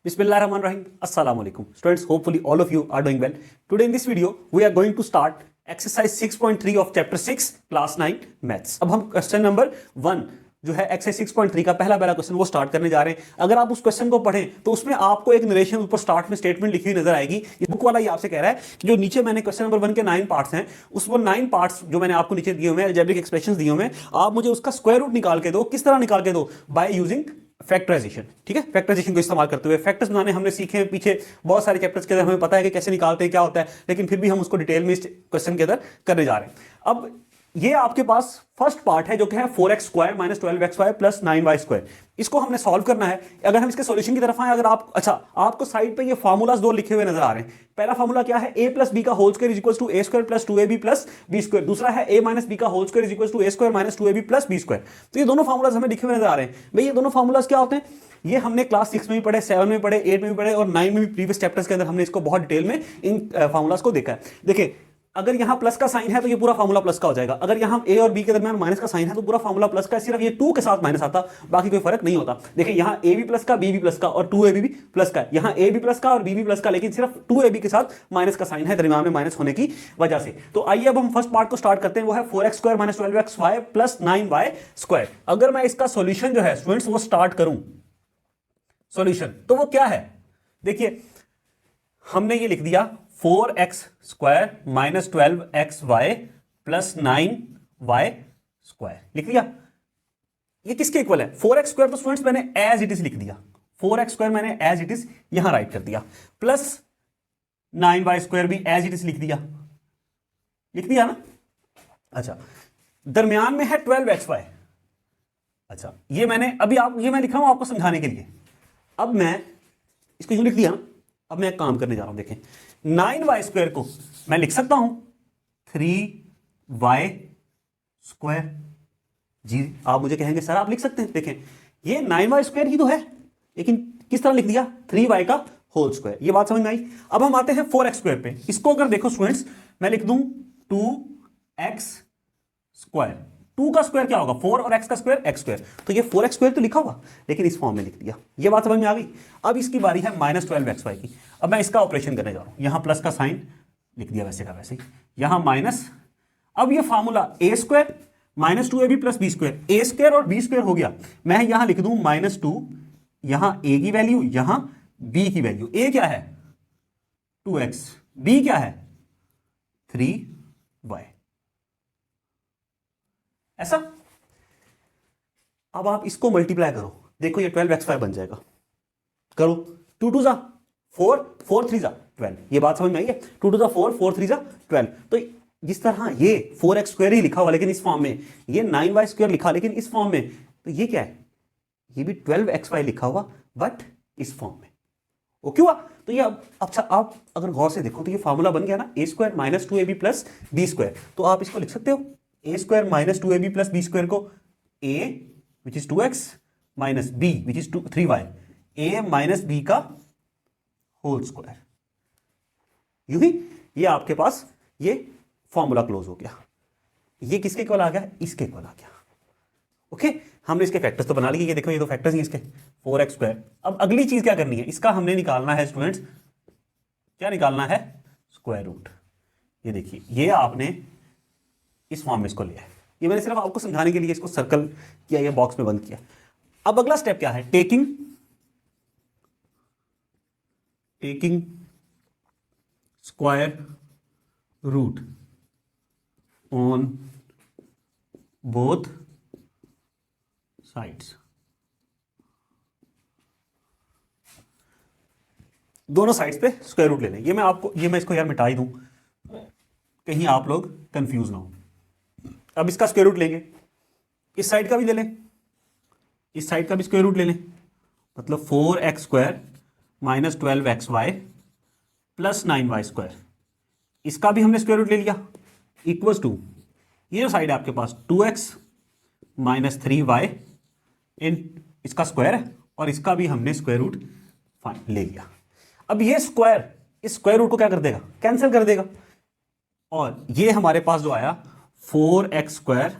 Bismillahirrahmanirrahim. Assalamu alaikum. Students, hopefully all of you are doing well. Today in this video, we are going to start exercise 6.3 of chapter 6, class 9 maths. अब हम question number 1 जो है exercise 6.3 का पहला question वो start करने जा रहे हैं। अगर आप उस क्वेश्चन को पढ़ें तो उसमें आपको एक नरेशन ऊपर स्टार्ट में स्टेटमेंट लिखी हुई नजर आएगी। ये बुक वाला ये आपसे कह रहा है कि जो नीचे मैंने क्वेश्चन नंबर 1 के 9 पार्ट्स हैं, उस वो 9 पार्ट्स जो मैंने आपको नीचे दिए हुए हैं, अलजेब्रिक एक्सप्रेशंस दिए हुए हैं, आप मुझे उसका स्क्वायर रूट निकाल के दो। किस तरह निकाल के दो? By using factorisation. ठीक है, फैक्टराइजेशन को इस्तेमाल करते हुए फैक्टर्स बनाने हमने सीखे हैं पीछे बहुत सारे चैप्टर्स के अंदर, हमें पता है कि कैसे निकालते हैं, क्या होता है, लेकिन फिर भी हम उसको डिटेल में इस क्वेश्चन के अंदर करने जा रहे हैं। अब ये आपके पास फर्स्ट पार्ट है जो कि है 4x square minus 12xy plus 9y square. इसको हमने सॉल्व करना है। अगर हम इसके सॉल्यूशन की तरफ आए, अगर आप आपको साइड पे ये फार्मूलाज दो लिखे हुए नजर आ रहे हैं। पहला फार्मूला क्या है? a प्लस बी का whole square is equal to A square plus 2ab plus B square. दूसरा है a माइनस बी का whole square is equal to A square minus 2ab plus B square. तो ये दोनों formulas हमें लिखे हुए नजर आ रहे हैं। भाई ये दोनों फार्मूलाज क्या होते हैं? ये हमने क्लास 6 में भी पढ़े, 7 में भी पढ़े, 8 में भी पढ़े और 9 में भी प्रीवियस चैप्टर्स के अंदर हमने इसको बहुत डिटेल में इन फार्मूलाज को देखा है। देखिए, अगर यहां प्लस का साइन है तो ये पूरा फार्मूला प्लस का हो जाएगा। अगर यहां ए और बी के दरमियान माइनस का साइन है तो पूरा फार्मूला प्लस का, सिर्फ ये 2 के साथ माइनस आता, बाकी कोई फर्क नहीं होता। देखिए यहां ए बी प्लस का, बी बी प्लस का और 2ab भी प्लस का, यहां ए बी प्लस का और बी बी प्लस का, लेकिन सिर्फ 2ab के साथ माइनस का साइन है, दरमियान में माइनस होने की वजह से। तो आइए अब हम फर्स्ट पार्ट को स्टार्ट करते हैं, वो है 4x square minus 12xy plus 9y square. अगर मैं इसका सॉल्यूशन जो है स्टूडेंट्स वो स्टार्ट करूं सॉल्यूशन, तो वो क्या है? देखिए हमने ये लिख दिया 4x square minus 12xy plus 9y square लिख दिया। ये किसके इक्वल है? 4x स्क्वायर तो स्टूडेंट्स मैंने एज इट इज लिख दिया, 4x स्क्वायर मैंने एज इट इज यहां राइट कर दिया, प्लस 9y स्क्वायर भी एज इट इज लिख दिया ना। अच्छा, दरमियान में है 12xy। अच्छा, ये मैंने अभी ये मैं लिख रहा हूं आपको समझाने के लिए। अब मैं इसको यूं लिख दिया। अब मैं एक काम करने जा रहा हूं, देखें 9y स्क्वायर को मैं लिख सकता हूं 3y स्क्वायर। जी आप मुझे कहेंगे सर आप लिख सकते हैं, देखें ये 9y स्क्वायर ही तो है, लेकिन किस तरह लिख दिया? 3y का होल स्क्वायर। ये बात समझ में आई। अब हम आते हैं 4x स्क्वायर पे। इसको अगर देखो स्टूडेंट्स, मैं लिख दूं 2x स्क्वायर। 2 का स्क्वायर क्या होगा? 4 और x का स्क्वायर x स्क्वायर। तो ये 4x स्क्वायर तो लिखा हुआ, लेकिन इस फॉर्म में लिख दिया। ये बात समझ में आ गई। अब इसकी बारी है माइनस 12xy की। अब मैं इसका ऑपरेशन करने जा रहा हूं। यहां प्लस का साइन लिख दिया वैसे का वैसे ही, यहां माइनस। अब ये formula A square minus 2ab plus B square, A square और बी स्क्वायर हो गया। मैं यहां लिख दूं -2, यहां a की वैल्यू, यहां b की वैल्यू। a क्या है? 2x, b क्या है? 3y। ऐसा। अब आप इसको मल्टीप्लाई करो, देखो ये 12xy बन जाएगा। करो, 2 2 जा 4, 4 3 जा 12। ये बात समझ में आई है? 2 2 जा 4, 4 3 जा 12। तो जिस तरह ये 4x स्क्वायर ही लिखा हुआ लेकिन इस फॉर्म में, ये 9y स्क्वायर लिखा लेकिन इस फॉर्म में, तो ये क्या है? ये भी 12xy लिखा हुआ बट इस फॉर्म में। ओके हुआ? तो ये अच्छा, आप अगर गौर से देखो तो ये फार्मूला बन गया ना, A square minus 2ab plus B square. तो आप इसको लिख सकते हो A square minus 2ab plus B square को a which is 2x minus b which is 3y, a minus b का होल स्क्वायर। यूं ही ये आपके पास ये फॉर्मूला क्लोज हो गया। ये किसके इक्वल आ गया? इसके इक्वल आ गया। ओके, हमने इसके फैक्टर्स तो बना लिए। ये देखो ये दो फैक्टर्स हैं इसके, 4x स्क्वायर। अब अगली चीज क्या करनी है? इसका हमने निकालना है स्टूडेंट्स, क्या निकालना है? Square root. ये देखिए ये आपने इस फॉर्म में इसको लिया है। ये मैंने सिर्फ आपको समझाने के लिए इसको सर्कल किया, ये बॉक्स में बंद किया। अब अगला स्टेप क्या है? Taking square root on both sides. दोनों साइड्स पे स्क्वायर रूट ले लें। ये मैं इसको यार मिटा ही दूं, कहीं आप लोग कंफ्यूज ना हो। अब इसका स्क्वायर रूट लेंगे, इस साइड का भी ले लें, इस साइड का भी स्क्वायर रूट ले लें, मतलब 4x square minus 12xy plus 9y square. इसका भी हमने स्क्वायर रूट ले लिया, इक्वल्स टू ये जो साइड है आपके पास 2x माइनस 3y इन इसका स्क्वायर है, और इसका भी हमने स्क्वायर रूट ले लिया। अब ये स्क्वायर इस स्क्वायर रूट को क्या कर देगा? कैंसिल कर देगा। और ये हमारे पास जो आया 4x square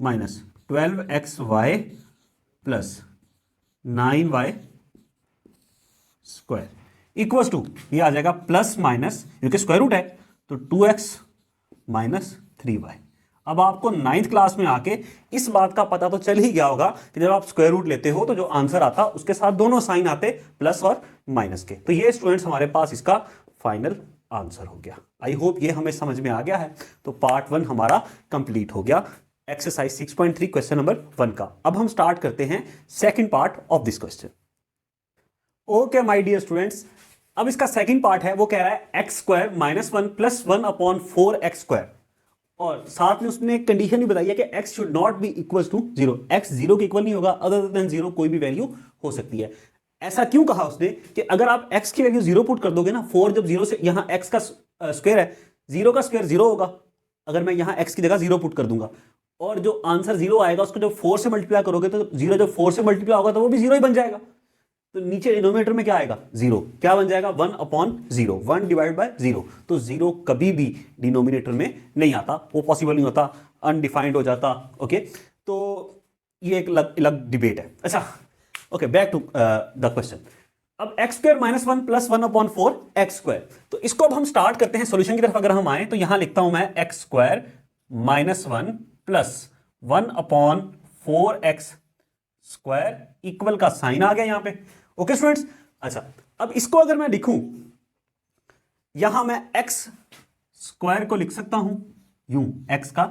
minus 12xy plus 9y square equals to ये आ जाएगा प्लस माइनस, क्योंकि स्क्वायर रूट है तो 2x माइनस 3y। अब आपको 9th क्लास में आके इस बात का पता तो चल ही गया होगा कि जब आप स्क्वायर रूट लेते हो तो जो आंसर आता उसके साथ दोनों साइन आते प्लस और माइनस के। तो ये स्टूडेंट्स हमारे पास इसका फाइनल आंसर हो गया। आई होप ये हमें समझ में आ गया है। तो पार्ट 1 हमारा कंप्लीट हो गया एक्सरसाइज 6.3 क्वेश्चन नंबर 1 का। अब हम स्टार्ट करते हैं second part of this question. Okay my dear students, अब इसका सेकंड पार्ट है, वो कह रहा है X square minus 1 plus 1 upon 4x square, और साथ में उसने एक कंडीशन भी बताई है कि x should not be equal to 0। x 0 के इक्वल नहीं होगा, अदर देन 0 कोई भी वैल्यू हो सकती है। ऐसा क्यों कहा उसने कि अगर आप x की वैल्यू 0 पुट कर दोगे ना, 4 जब 0 से यहां x का स्क्वायर है, 0 का स्क्वायर 0 होगा अगर मैं यहां x की जगह 0 पुट कर दूंगा, और जो आंसर 0 आएगा उसको जब 4 से मल्टीप्लाई करोगे तो 0 जब 4 से मल्टीप्लाई होगा तो वो भी 0 ही बन जाएगा। तो नीचे डिनोमिनेटर में क्या आएगा, 0। क्या बन जाएगा, 1 अपॉन 0, 1 डिवाइड बाय 0। तो 0 कभी भी डिनोमिनेटर में नहीं आता, वो पॉसिबल नहीं होता, अनडिफाइंड हो जाता। ओके, तो ये एक अलग डिबेट है। अच्छा, okay, back to the question. अब X square minus 1 plus 1 upon 4 X square, तो इसको अब हम स्टार्ट करते हैं सोल्यूशन की तरफ। अगर हम आए तो यहां लिखता हूं मैं x square minus 1 plus 1 upon 4x square equal का साइन आ गया यहां पे। ओके स्टूडेंट्स, अच्छा अब इसको अगर मैं लिखूं, यहां मैं x स्क्वायर को लिख सकता हूं यूं, x का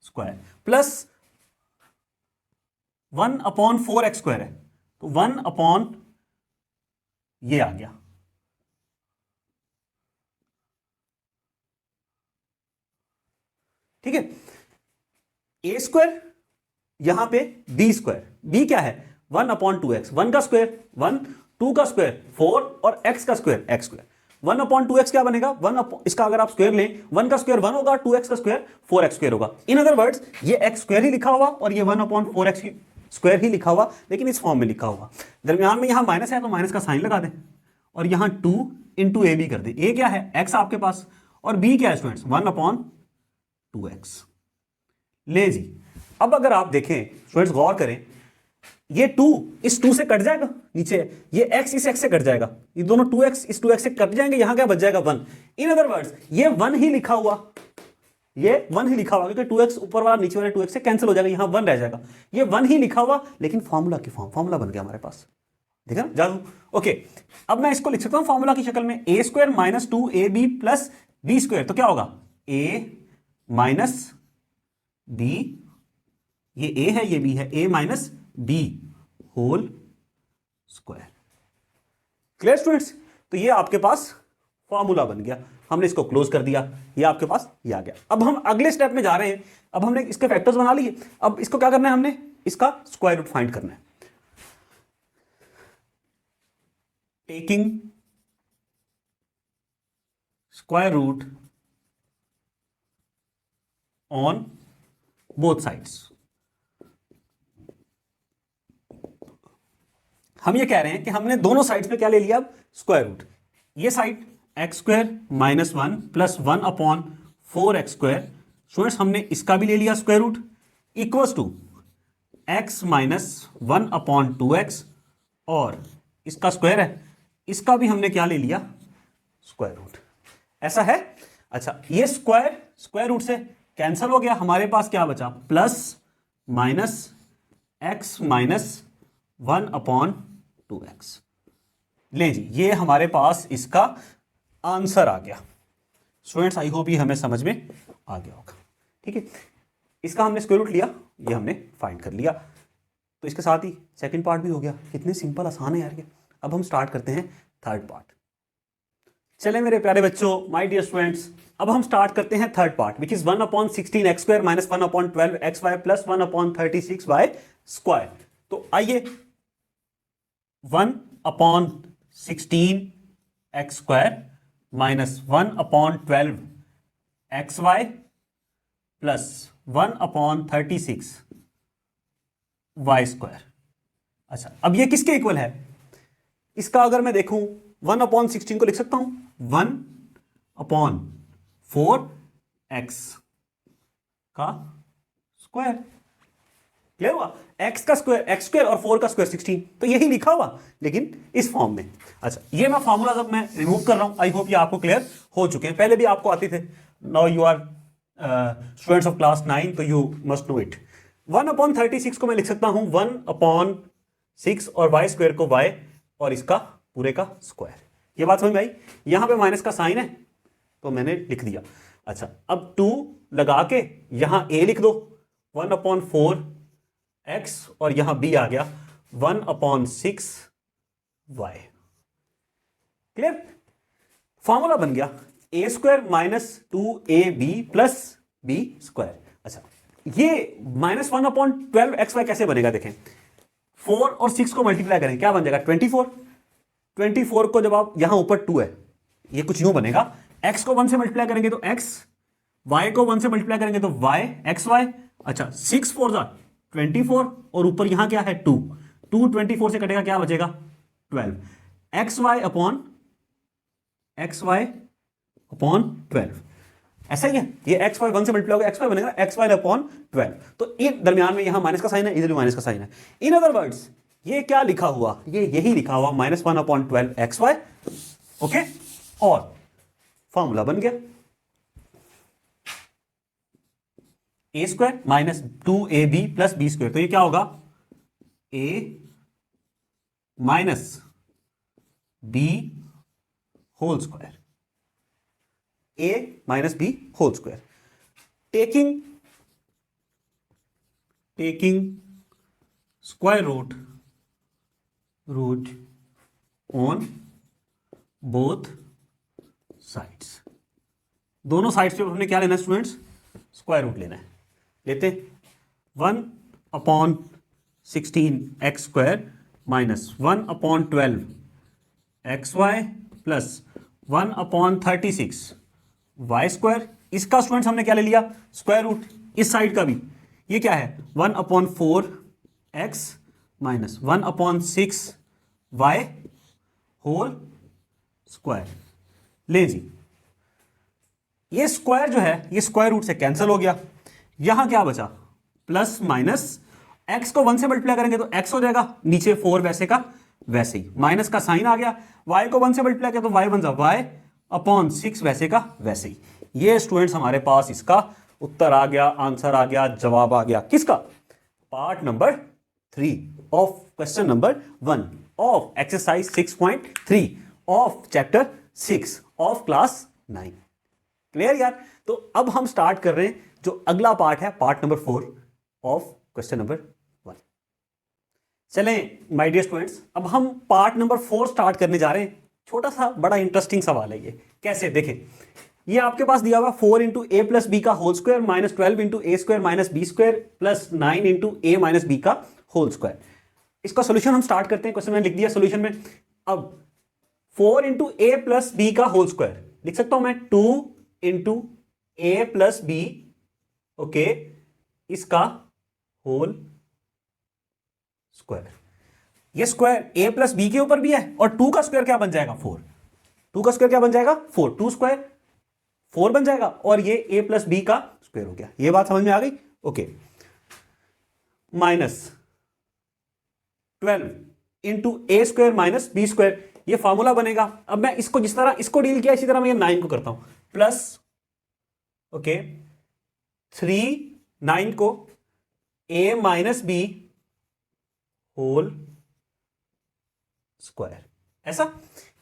square plus 1 upon 4x square है, तो 1 अपॉन ये आ गया। ठीक है, a स्क्वायर यहां पे b स्क्वायर, b क्या है 1 अपॉन 2x, 1 का स्क्वायर 1, 2 का स्क्वायर 4 और x का square x square. 1 upon 2x क्या बनेगा, 1 इसका अगर आप स्क्वायर लें, 1 का स्क्वायर 1 होगा, 2x का स्क्वायर 4x स्क्वायर होगा। इन अदर वर्ड्स ये x स्क्वायर ही लिखा हुआ और ये 1 अपॉन 4x स्क्वायर ही लिखा हुआ, लेकिन इस फॉर्म में लिखा हुआ। दरमियान में यहां माइनस है तो माइनस का साइन लगा दें और यहां 2 इंटू ए बी कर दें। a क्या है x आपके पास, और b क्या है स्टूडेंट्स 1 अपॉन 2x। ले जी, अब अगर आप देखें स्टूडेंट्स, गौर करें, ये 2 इस 2 से कट जाएगा नीचे, ये x इस x से कट जाएगा, ये दोनों 2x इस 2x से कट जाएंगे, यहां क्या बच जाएगा 1। इन अदर वर्ड्स ये 1 ही लिखा हुआ, ये 1 ही लिखा हुआ, क्योंकि 2x ऊपर वाला नीचे वाले 2x से कैंसिल हो जाएगा, यहां 1 रह जाएगा। ये 1 ही लिखा हुआ, लेकिन फॉर्मूला की फॉर्मूला बन गया हमारे पास, ठीक है ना जादू। ओके, अब मैं इसको लिख सकता हूं फॉर्मूला की शक्ल में, A square minus 2ab plus B square. तो क्या होगा, a माइनस b, ये a है ये b है, a minus b whole square. Clear students, तो ये आपके पास फॉर्मूला बन गया, हमने इसको क्लोज कर दिया, ये आपके पास ये आ गया। अब हम अगले स्टेप में जा रहे हैं, अब हमने इसके फैक्टर्स बना लिए, अब इसको क्या करना है, हमने इसका स्क्वायर रूट फाइंड करना है। Taking square root on both sides. हम ये कह रहे हैं कि हमने दोनों साइड्स पे क्या ले लिया, अब स्क्वायर रूट। ये side x square minus 1 plus 1 upon 4x square, students हमने इसका भी ले लिया square root, equals to x minus 1 upon 2x, और इसका स्क्वायर है, इसका भी हमने क्या ले लिया, स्क्वायर रूट। ऐसा है। अच्छा, ये स्क्वायर रूट से कैंसिल हो गया, हमारे पास क्या बचा, plus minus x minus 1 upon 2x। ले जी, ये हमारे पास इसका आंसर आ गया। स्टूडेंट्स आई होप ये हमें समझ में आ गया होगा। ठीक है, इसका हमने स्क्वायर रूट लिया, ये हमने फाइंड कर लिया, तो इसके साथ ही सेकंड पार्ट भी हो गया। कितने सिंपल आसान है यार ये। अब हम स्टार्ट करते हैं थर्ड पार्ट। चले मेरे प्यारे बच्चों, माय डियर स्टूडेंट्स, अब हम स्टार्ट करते हैं third part, which is 1 upon 16 x square minus 1 upon 12 x y plus 1 upon 36 y square. तो आइए, 1 upon 16 x square minus 1 upon 12 x y plus 1 upon 36 y square. अच्छा, अब ये किसके इक्वल है, इसका अगर मैं देखूं 1 अपॉन 16 को लिख सकता हूं 1 अपॉन 4 एक्स का स्क्वायर। क्लियर हुआ? एक्स का स्क्वायर एक्स स्क्वायर और 4 का स्क्वायर 16, तो यही लिखा हुआ लेकिन इस फॉर्म में। अच्छा, ये मैं फॉर्मूला जब मैं रिमूव कर रहा हूं, आई होप ये आपको क्लियर हो चुके हैं, पहले भी आपको आते थे। Now you are students of class 9, तो यू मस्ट नो इट। 1/36 को मैं लिख सकता हूं 1/6 और वाई स्क्वायर को वाई और इसका पूरे का स्क्वायर। ये बात समझ में आई? यहां पे माइनस का साइन है तो मैंने लिख दिया। अच्छा, अब 2 लगा के यहां a लिख दो 1/4x और यहां b आ गया 1/6y। क्लियर? फॉर्मूला बन गया a square minus 2ab plus b square. अच्छा, ये -1/12xy कैसे बनेगा? देखें, 4 और 6 को मल्टीप्लाई करें, क्या बन जाएगा? 24। 24 को जब आप यहां ऊपर 2 है, ये कुछ यूं बनेगा, x को 1 से मल्टीप्लाई करेंगे तो x, y को 1 से मल्टीप्लाई करेंगे तो y, xy। अच्छा, 6 4 जा 24 और ऊपर यहां क्या है 2, 2 24 से कटेगा, क्या बचेगा? 12। xy अपॉन 12, ऐसा ही है। ये xy 1 से मल्टीप्लाई होगा, xy बनेगा xy अपॉन 12। तो ये दरमियान में यहां माइनस का साइन है, इधर भी माइनस का साइन है। इन अदर वर्ड्स ये क्या लिखा हुआ? ये यही लिखा हुआ -1/12xy। ओके, और फॉर्मूला बन गया a square minus 2ab plus b square. तो ये क्या होगा? a minus b whole square, a minus b whole square. Taking square root on both sides. दोनों साइड्स पे हमने क्या लेना है स्टूडेंट्स? स्क्वायर रूट लेना है। लेते 1/16x square minus 1/12xy plus 1/36y square. इसका स्टूडेंट्स हमने क्या ले लिया? Square root. इस साइड का भी ये क्या है? 1/4x minus 1/6y whole square. ले जी, ये स्क्वायर जो है ये स्क्वायर रूट से कैंसिल हो गया। यहां क्या बचा? प्लस माइनस, x को 1 से मल्टीप्लाई करेंगे तो x हो जाएगा, नीचे 4 वैसे का वैसे ही, माइनस का साइन आ गया। y को 1 से मल्टीप्लाई किया तो y बन जाए y/6 वैसे का वैसे ही। ये स्टूडेंट्स हमारे पास इसका उत्तर आ गया, आंसर आ गया, जवाब आ गया। किसका? Part number 3 of question number 1 of exercise 6.3 of chapter 6 of class 9। Clear यार? तो अब हम स्टार्ट कर रहे हैं जो अगला पार्ट है, part number 4 of question number 1। चलें माय डियर स्टूडेंट्स, अब हम पार्ट नंबर 4 स्टार्ट करने जा रहे हैं। छोटा सा बड़ा इंटरेस्टिंग सवाल है ये। कैसे? देखें, ये आपके पास दिया हुआ 4 इंटू ए प्लस बी का whole square minus 12 into A square minus B square plus 9 into A minus B का होल स्क्वायर। इसका सोल्यूशन हम स्टार्ट करते हैं। क्वेश्चन में लिख दिया सोल्यूशन में। अब 4 इंटू ए प्लस बी का होल स्क्वायर लिख सकता हूं मैं 2 into A plus B, okay, इसका होल स्क्वायर। ये स्क्वायर ए प्लस बी के ऊपर भी है और 2 का स्क्वायर क्या बन जाएगा? 4। 2 का स्क्वायर क्या बन जाएगा? 4। 2 स्क्वायर 4 बन जाएगा और ये ए प्लस बी का स्क्वायर हो गया। ये बात समझ में आ गई? Okay, minus 12 into A square minus B square, ये फॉर्मूला बनेगा। अब मैं इसको जिस तरह इसको डील किया इसी तरह मैं ये 9 को करता हूं, प्लस ओके 3 9 को a minus B whole square. ऐसा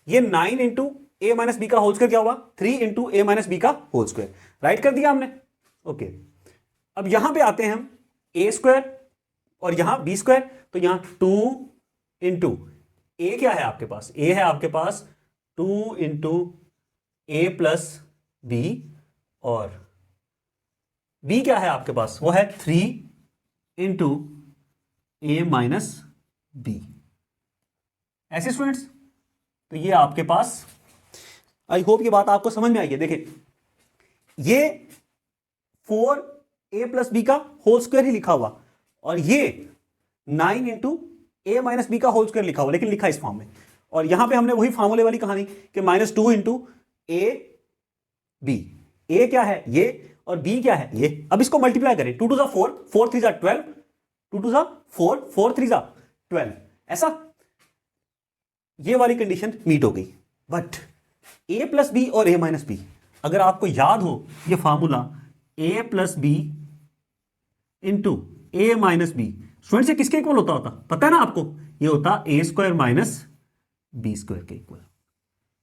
ये 9 इंटू ए माइनस बी का होल स्क्वायर क्या हुआ? 3 इंटू ए माइनस बी का होल स्क्वायर। राइट कर दिया हमने। ओके, अब यहां पे आते हैं हम ए स्क्वायर और यहां बी स्क्वायर। तो यहां 2 इंटू ए क्या है आपके पास? ए है आपके पास 2 इंटू ए प्लस बी और बी क्या है आपके पास? वो है 3 इंटू ए माइनस बी। ऐसे स्टूडेंट्स, तो ये आपके पास, आई होप ये बात आपको समझ में आई है। देखिए, ये 4 ए प्लस बी का होल स्क्वायर ही लिखा हुआ और ये 9 इंटू ए माइनस बी का होल स्क्वायर लिखा हुआ, लेकिन लिखा इस फॉर्म में। और यहां पे हमने वही फॉर्मूले वाली कहानी कि -2 इंटू ए बी। ए क्या है? ये, और बी क्या है? ये। अब इसको मल्टीप्लाई करें, 2 2 4, 4 3 12, 2 2 जा 4, 4 3 जा 12, ऐसा ये वाली कंडीशन मीट हो गई। बट a प्लस बी और a माइनस बी, अगर आपको याद हो ये formula a plus b into A minus b, student से किसके इक्वल होता पता है ना आपको, ये होता ए स्क्वायर माइनस बी स्क्वायर के इक्वल।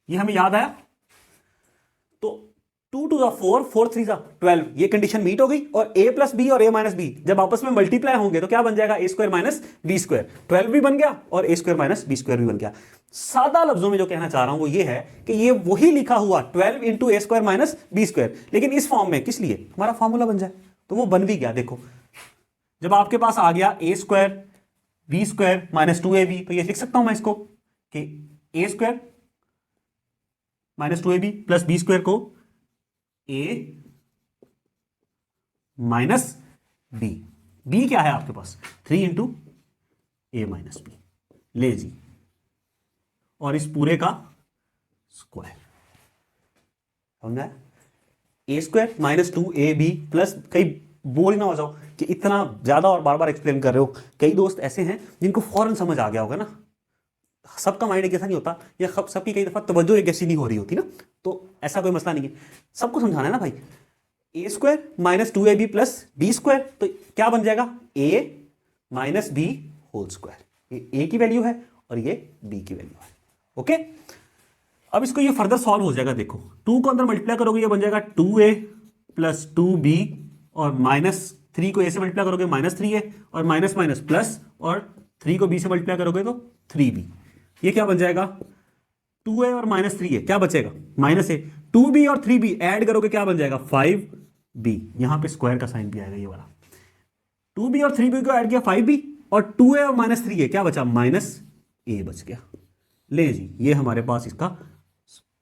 ये हमें याद आया। तो 2 2 जा 4, 4 3 जा 12, ये कंडीशन मीट हो गई। और a प्लस बी और a माइनस बी जब आपस में मल्टीप्लाई होंगे तो क्या बन जाएगा, ए स्क्वायर माइनस बी स्क्वायर, 12 भी बन गया और ए स्क्वायर माइनस बी स्क्वायर भी बन गया। सादा लफ्जों में जो कहना चाह रहा हूं वो ये है कि ये वही लिखा हुआ 12 into A square minus B square, लेकिन इस फॉर्म में, किस लिए, हमारा फॉर्मूला बन जाए। तो वो बन भी गया। देखो जब आपके पास आ गया A square B square minus 2ab, तो ये लिख सकता हूं मैं इसको कि A square minus 2ab plus B square को a माइनस बी, बी क्या है आपके पास 3 इंटू ए माइनस बी, ले जी, और इस पूरे का स्क्वायर, समझा। ए स्क्वायर माइनस 2ab प्लस, कहीं बोल ना हो जाओ कि इतना ज्यादा और बार बार एक्सप्लेन कर रहे हो। कई दोस्त ऐसे हैं जिनको फौरन समझ आ गया होगा ना, सबका माइंड एक जैसा नहीं होता, या सबकी कई दफा तवज्जो एक जैसी नहीं हो रही होती ना, तो ऐसा कोई मसला नहीं है, सबको समझाना है ना भाई। A square minus 2ab plus B square, तो क्या बन जाएगा, A minus B whole square. ये a की वैल्यू है और ये b की वैल्यू है। ओके, अब इसको ये फर्दर सॉल्व हो जाएगा। देखो 2 को अंदर मल्टीप्लाई करोगे ये बन जाएगा 2a प्लस 2b, और माइनस 3 को a से मल्टीप्लाई करोगे माइनस 3a, और माइनस माइनस प्लस, और 3 को b से मल्टीप्लाई करोगे तो 3b। ये क्या बन जाएगा, 2a और माइनस 3a, क्या बचेगा माइनस a, 2b और 3b ऐड करोगे क्या बन जाएगा 5b। यहां पे स्क्वायर का साइन भी आएगा ये वाला, 2b और 3b को ऐड किया 5b, और 2a और माइनस 3a क्या बचा, माइनस a बच गया। ले जी, ये हमारे पास इसका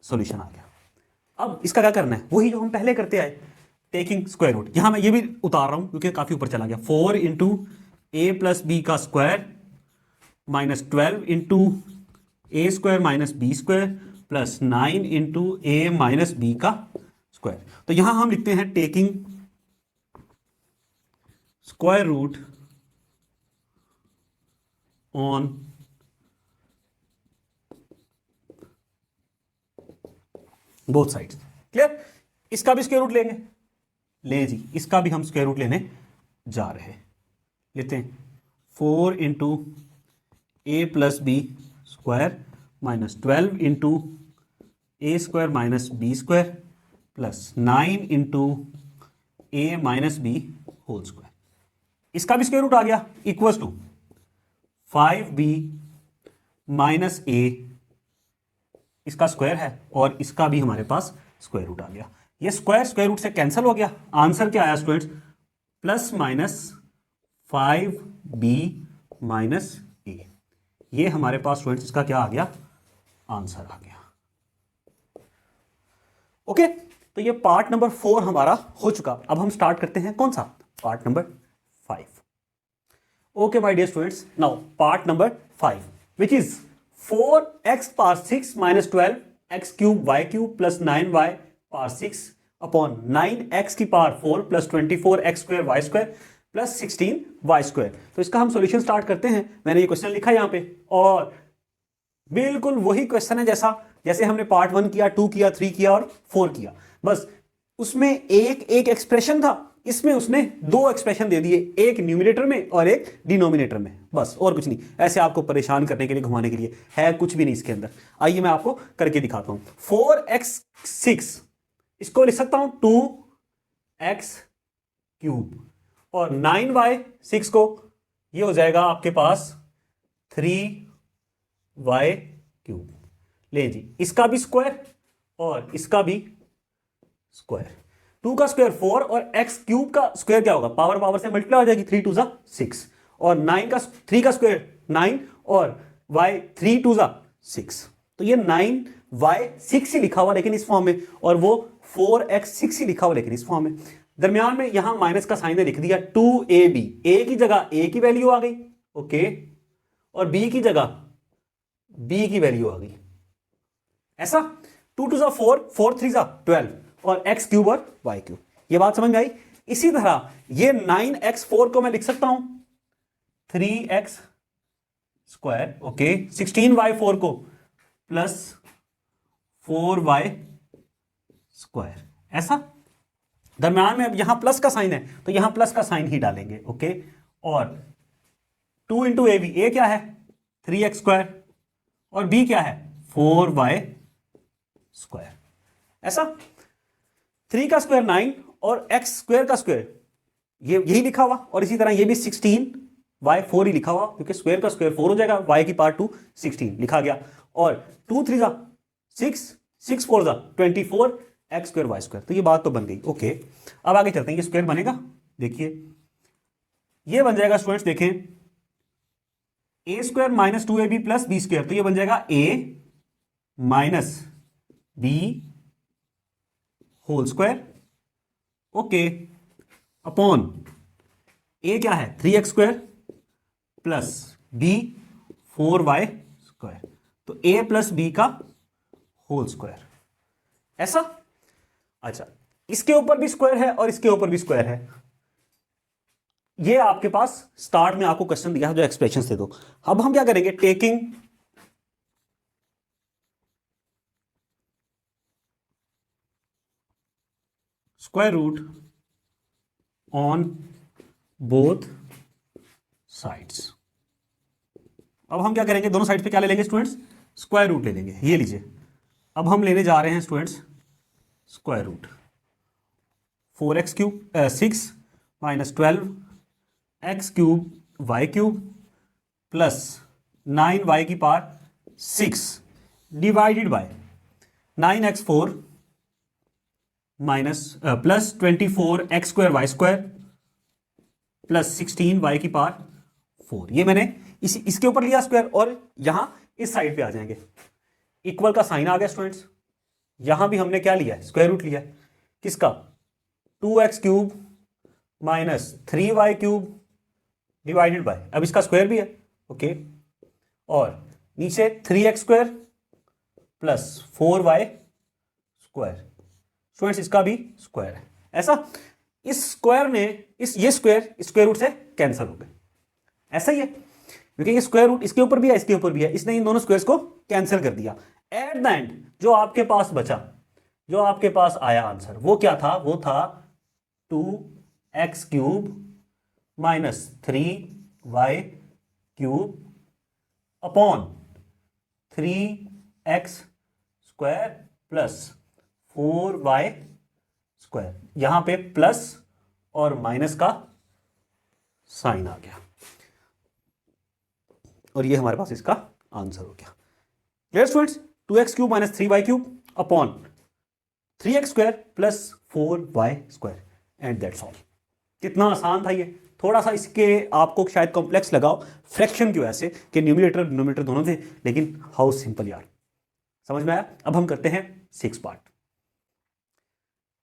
सॉल्यूशन आ गया। अब इसका क्या करना है, वही जो हम पहले करते आए, टेकिंग स्क्वायर रूट। यहां मैं ये भी उतार रहा हूं क्योंकि काफी ऊपर चला गया। 4 इंटू ए प्लस बी का square minus 12 into A square minus B square plus 9 into A minus B का स्क्वायर। तो यहां हम लिखते हैं taking square root on both sides. Clear, इसका भी स्क्वायर रूट लेंगे, ले जी, इसका भी हम स्क्वायर रूट लेने जा रहे हैं। लेते हैं 4 into A plus B square minus 12 into A square minus B square plus 9 into A minus B whole square. इसका भी स्क्वायर रूट आ गया, इक्वल्स टू 5b माइनस ए, इसका स्क्वायर है, और इसका भी हमारे पास स्क्वायर रूट आ गया। ये स्क्वायर स्क्वायर रूट से कैंसिल हो गया। आंसर क्या आया students, plus minus 5b minus A. ये हमारे पास स्टूडेंट्स इसका क्या आ गया, आंसर आ गया। ओके, तो ये पार्ट नंबर 4 हमारा हो चुका। अब हम स्टार्ट करते हैं कौन सा, part number 5। Okay my dear students, now part number 5 which is 4x power 6 minus 12 x cube y cube plus 9y power 6 upon 9x की power 4 plus 24 x square y square plus 16 y square. तो इसका हम solution start करते हैं। मैंने ये question लिखा यहां पे, और बिल्कुल वही क्वेश्चन है जैसे हमने पार्ट 1 किया, 2 किया, 3 किया और 4 किया। बस उसमें एक एक्सप्रेशन था, इसमें उसने 2 एक्सप्रेशन दे दिए, एक न्यूमिनेटर में और एक डिनोमिनेटर में, बस और कुछ नहीं। ऐसे आपको परेशान करने के लिए, घुमाने के लिए, है कुछ भी नहीं इसके अंदर। आइए मैं आपको करके दिखाता हूं। 4x6 इसको लिख सकता हूं 2x क्यूब, और 9y6 को ये हो जाएगा आपके पास 3y क्यूब। ले जी, इसका भी स्क्वायर और इसका भी स्क्वायर। 2 का स्क्वायर 4 और x क्यूब का स्क्वायर क्या होगा, पावर पावर से मल्टीप्लाई हो जाएगी, 3 2 जा 6, और 3 का स्क्वायर 9 और y 3 2 जा 6। तो ये 9y6 ही लिखा हुआ लेकिन इस फॉर्म में, और वो 4x6 ही लिखा हुआ लेकिन इस फॉर्म में। दरमियान में यहां माइनस का साइन लिख दिया 2ab, a की जगह a की वैल्यू आ गई, ओके, और b की जगह b की वैल्यू आ गई। ऐसा 2 2 जा 4, 4 3 जा 12, और x क्यूब और y क्यूब। ये बात समझ में आई। इसी तरह ये 9x4 को मैं लिख सकता हूं 3x स्क्वायर, ओके, 16y4 को प्लस 4y स्क्वायर, ऐसा। दरम्यान में अब यहां प्लस का साइन है तो यहां प्लस का साइन ही डालेंगे, ओके। और 2 इंटू ए बी, ए क्या है 3x स्क्वायर और b क्या है 4y स्क्वायर, ऐसा। 3 का स्क्वायर 9 और x स्क्वायर का स्क्वायर ये यही लिखा हुआ, और इसी तरह ये भी 16y4 ही लिखा हुआ, क्योंकि स्क्वायर का स्क्वायर 4 हो जाएगा, y की पावर 2 16 लिखा गया। और 2 3 जा 6, 6 4 जा 24 x स्क्वायर y स्क्वायर, तो ये बात तो बन गई, ओके। अब आगे चलते हैं, ये स्क्वायर बनेगा, देखिए ये बन जाएगा स्टूडेंट्स, देखें a square minus 2ab plus B square, तो ये बन जाएगा a minus b whole square, okay, upon a क्या है 3x square plus b 4y square, तो a प्लस b का होल स्क्वायर, ऐसा। अच्छा, इसके ऊपर भी स्क्वायर है और इसके ऊपर भी स्क्वायर है। ये आपके पास स्टार्ट में आपको क्वेश्चन दिया है जो एक्सप्रेशन दे दो। अब हम क्या करेंगे, taking square root on both sides. अब हम क्या करेंगे, दोनों साइड पे क्या ले लेंगे स्टूडेंट्स, स्क्वायर रूट ले लेंगे। ये लीजिए, अब हम लेने जा रहे हैं students square root 4x cube 6 minus 12 x cube y cube plus 9y की power 6 divided by 9x4 minus plus 24x square y square plus 16y की पावर 4। ये मैंने इसके ऊपर लिया स्क्वायर, और यहां इस साइड पे आ जाएंगे। इक्वल का साइन आ गया स्टूडेंट्स, यहां भी हमने क्या लिया है, स्क्वायर रूट लिया है, किसका 2x cube minus 3y cube divided by, अब इसका स्क्वायर भी है, ओके, और नीचे 3x square plus 4y square, students इसका भी स्क्वायर है, ऐसा। इस स्क्वायर ने ये स्क्वायर रूट से कैंसिल हो गए, ऐसा ही है, क्योंकि ये स्क्वायर रूट इसके ऊपर भी है इसके ऊपर भी है, इसने इन दोनों स्क्वायर्स को कैंसिल कर दिया। एट द एंड जो आपके पास बचा, जो आपके पास आया आंसर, वो क्या था, वो था 2x cube minus 3y cube upon 3x square plus 4y square, यहां पे प्लस और माइनस का साइन आ गया, और ये हमारे पास इसका आंसर हो गया। Clear students, 2x cube minus 3y cube upon 3x square plus 4y square, and that's all. कितना आसान था ये, थोड़ा सा इसके आपको शायद कॉम्प्लेक्स लगाओ फ्रैक्शन की वजह से कि न्यूमरेटर डिनोमिनेटर दोनों थे, लेकिन हाउ सिंपल यार, समझ में आया। अब हम करते हैं 6 पार्ट।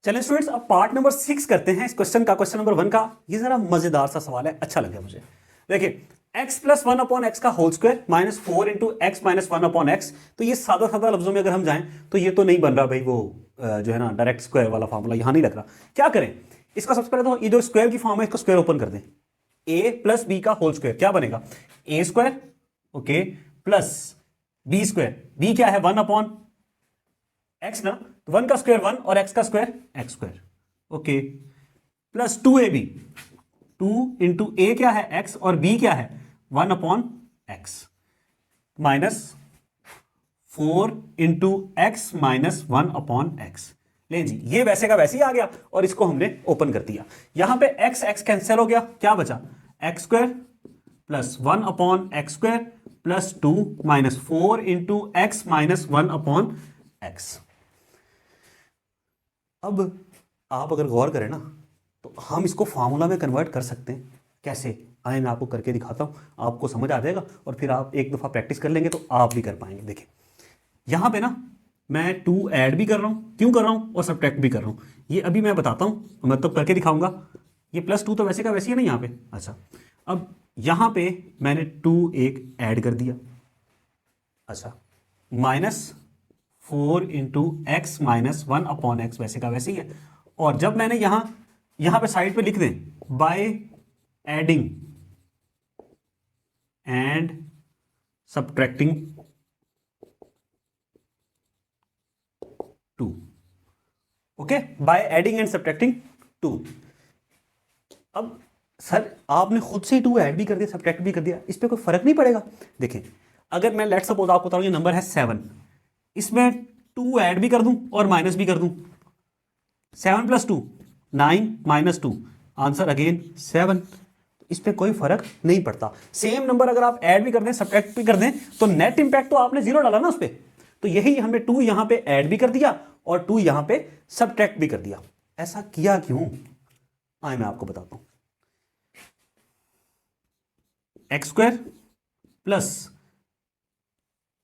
चलिए स्टूडेंट्स, अब पार्ट नंबर 6 करते हैं इस क्वेश्चन का, क्वेश्चन नंबर 1 का। ये जरा मजेदार सा सवाल है, अच्छा लगा मुझे। देखिए, x प्लस 1 अपॉन एक्स का whole square minus 4 into x minus 1 upon x, तो ये सादा सादा लफ्जों में अगर हम जाएं तो ये तो नहीं बन रहा भाई, वो जो है ना डायरेक्ट स्क्वायर वाला फॉर्मूला यहां नहीं लग रहा। क्या करें, इसका सबसे पहले तो ये जो स्क्वायर की फॉर्म है इसको स्क्वायर ओपन कर दें। a प्लस बी का होल स्क्वायर क्या बनेगा, a square, okay, plus b square, b क्या है 1 अपॉन एक्स ना, तो 1 का स्क्वायर 1 और x का square x square, okay, plus 2ab, 2 into a क्या है x और b क्या है 1 upon x, minus 4 into x minus 1 upon x. ले जी, ये वैसे का वैसे ही आ गया और इसको हमने ओपन कर दिया। यहां पे x x कैंसिल हो गया, क्या बचा x square plus 1 upon x square plus 2 minus 4 into x minus 1 upon x. अब आप अगर गौर करें ना तो हम इसको फार्मूला में कन्वर्ट कर सकते हैं। कैसे, आए मैं आपको करके दिखाता हूं, आपको समझ आ जाएगा, और फिर आप एक दफ़ा प्रैक्टिस कर लेंगे तो आप भी कर पाएंगे। देखिए यहां पे ना मैं 2 ऐड भी कर रहा हूं, क्यों कर रहा हूं, और सब्ट्रैक्ट भी कर रहा हूं, ये अभी मैं बताता हूं, मतलब करके दिखाऊंगा। ये प्लस 2 तो वैसे का वैसे ही है ना यहाँ पे। अच्छा, अब यहां पे मैंने 2 एक ऐड कर दिया, अच्छा, minus 4 into x minus 1 upon x वैसे का वैसे ही है। और जब मैंने यहां पे साइड पे लिख दें by adding and subtracting 2, okay, by adding and subtracting 2। अब सर आपने खुद से 2 ऐड भी कर दिया, सब्ट्रैक्ट भी कर दिया, इस पर कोई फर्क नहीं पड़ेगा। देखें, अगर मैं लेट सपोज आपको बताऊं ये नंबर है 7, इसमें 2 ऐड भी कर दूं और माइनस भी कर दूं, 7 + 2 9 - 2 आंसर अगेन 7। इस पर कोई फर्क नहीं पड़ता। सेम नंबर अगर आप ऐड भी कर दें सब्ट्रैक्ट भी कर दें तो नेट इंपैक्ट तो आपने 0 डाला ना उस पर, तो यही हमने 2 यहां पे ऐड भी कर दिया और 2 यहां पे सब्ट्रैक्ट भी कर दिया। ऐसा किया क्यों, आए मैं आपको बताता हूं। x² प्लस,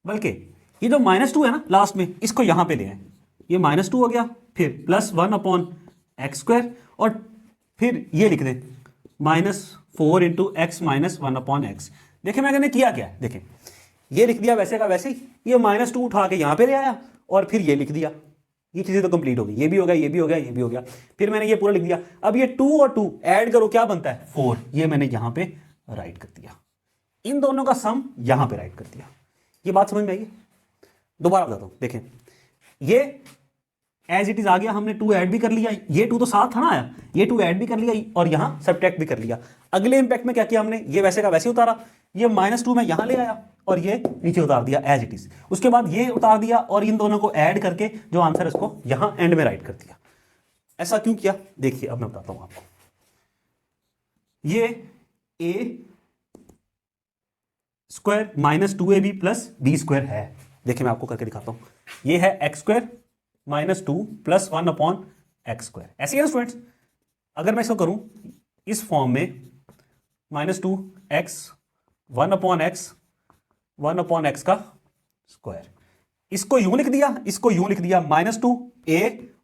बल्कि ये जो -2 है ना लास्ट में, इसको यहां पे ले आए, ये -2 हो गया, फिर +1/x² और फिर ये लिख दें -4 × x - 1/x। देखें मैंने किया क्या है, देखें ये लिख दिया वैसे का वैसे ही, ये -2 उठा के यहां पे ले आया और फिर ये लिख दिया। ये चीजें तो कंप्लीट हो गई, ये भी हो गया, ये भी हो गया, ये भी हो गया, फिर मैंने ये पूरा लिख दिया। अब ये 2 और 2 ऐड करो, क्या बनता है 4, ये मैंने यहां पे राइट कर दिया, इन दोनों का सम यहां पे राइट कर दिया। ये बात समझ में आई? दोबारा बताता हूं, देखें ये एज इट इज आ गया, हमने 2 ऐड भी कर लिया, ये 2 तो साथ था ना आया, ये 2 ऐड भी कर लिया और यहां सब्ट्रैक्ट भी कर लिया। अगले इंपैक्ट में क्या किया हमने, ये वैसे का वैसे उतारा, ये -2 में यहां ले आया और ये नीचे उतार दिया एज इट इज। उसके बाद ये उतार दिया और इन दोनों को ऐड करके जो आंसर है उसको यहां एंड में राइट कर दिया। ऐसा क्यों किया, देखिए अब मैं बताता हूं आपको। ये a² -2ab + b² है, देखिए मैं आपको करके दिखाता हूं। ये है x² - 2 + 1/x², ऐसे ही है स्टूडेंट्स। अगर मैं इसको करूं इस फॉर्म में -2x 1/x 1/x का स्क्वायर, इसको यूं लिख दिया, इसको यूं लिख दिया, -2a